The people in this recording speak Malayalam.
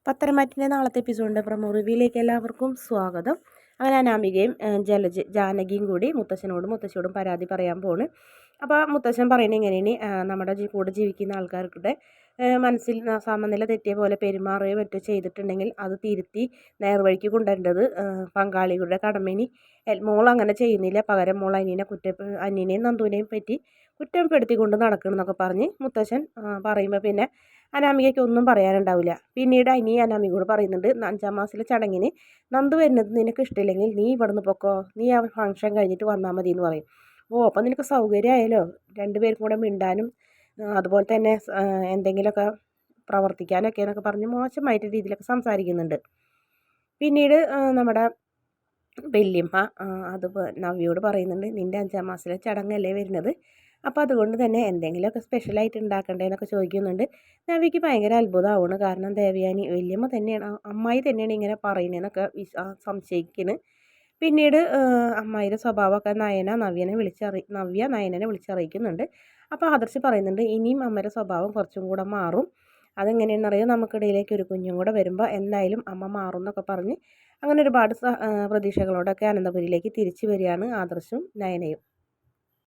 പത്തരമാറ്റിൻ്റെ നാളത്തെ എപ്പിസോഡിൻ്റെ പ്രമോ റിവ്യൂയിലേക്ക് എല്ലാവർക്കും സ്വാഗതം. അങ്ങനെ അനാമികയും ജാനകിയും കൂടി മുത്തശ്ശിയോടും പരാതി പറയാൻ പോണ്. അപ്പോൾ മുത്തശ്ശൻ പറയുന്നത് ഇങ്ങനെയാണ്, നമ്മുടെ കൂടെ ജീവിക്കുന്ന ആൾക്കാരുടെ മനസ്സിൽ സമനില തെറ്റിയ പോലെ പെരുമാറുകയോ മറ്റോ ചെയ്തിട്ടുണ്ടെങ്കിൽ അത് തിരുത്തി നേർവഴിക്ക് കൊണ്ടുവരേണ്ടത് പങ്കാളികളുടെ കടമയിനി. മോൾ അങ്ങനെ ചെയ്യുന്നില്ല, പകരം മോൾ അനിയനെയും നന്ദുവിനെയും പറ്റി കുറ്റപ്പെടുത്തിക്കൊണ്ട് നടക്കണമെന്നൊക്കെ പറഞ്ഞ് മുത്തശ്ശൻ പറയുമ്പോൾ പിന്നെ അനാമികയ്ക്ക് ഒന്നും പറയാനുണ്ടാവില്ല. പിന്നീട് അനാമികയോട് പറയുന്നുണ്ട്, 5ാം മാസത്തിലെ ചടങ്ങിന് നന്ദു വരുന്നത് നിനക്ക് ഇഷ്ടമില്ലെങ്കിൽ നീ ഇവിടുന്ന് പൊക്കോ, നീ ആ ഫംഗ്ഷൻ കഴിഞ്ഞിട്ട് വന്നാൽ മതി എന്ന് പറയും. അപ്പോൾ നിനക്ക് സൗകര്യമായാലോ, രണ്ടുപേർക്കും കൂടെ മിണ്ടാനും അതുപോലെ തന്നെ എന്തെങ്കിലുമൊക്കെ പ്രവർത്തിക്കാനൊക്കെ എന്നൊക്കെ പറഞ്ഞ് മോശമായിട്ട് രീതിയിലൊക്കെ സംസാരിക്കുന്നുണ്ട്. പിന്നീട് നമ്മുടെ വല്യമ്മ അത് നവ്യയോട് പറയുന്നുണ്ട്, നിൻ്റെ 5ാം മാസത്തിലെ ചടങ്ങല്ലേ വരുന്നത്, അപ്പോൾ അതുകൊണ്ട് തന്നെ എന്തെങ്കിലുമൊക്കെ സ്പെഷ്യലായിട്ട് ഉണ്ടാക്കണ്ടേന്നൊക്കെ ചോദിക്കുന്നുണ്ട്. നവ്യയ്ക്ക് ഭയങ്കര അത്ഭുതമാവുന്നു. കാരണം ദേവയാനി വല്യമ്മ തന്നെയാണ്, അമ്മായി തന്നെയാണ് ഇങ്ങനെ പറയുന്നതെന്നൊക്കെ സംശയിക്കുന്നു. പിന്നീട് അമ്മായിയുടെ സ്വഭാവമൊക്കെ നവ്യ നയനനെ വിളിച്ചറിയിക്കുന്നുണ്ട്. അപ്പോൾ ആദർശ് പറയുന്നുണ്ട്, ഇനിയും അമ്മയുടെ സ്വഭാവം കുറച്ചും കൂടെ മാറും, അതെങ്ങനെയാണെന്നറിയാം, നമുക്കിടയിലേക്ക് ഒരു കുഞ്ഞും കൂടെ വരുമ്പോൾ എന്തായാലും അമ്മ മാറും എന്നൊക്കെ പറഞ്ഞ് അങ്ങനെ ഒരുപാട് പ്രതീക്ഷകളോടൊക്കെ അനന്തപുരിയിലേക്ക് തിരിച്ചു വരികയാണ് ആദർശും നയനയും.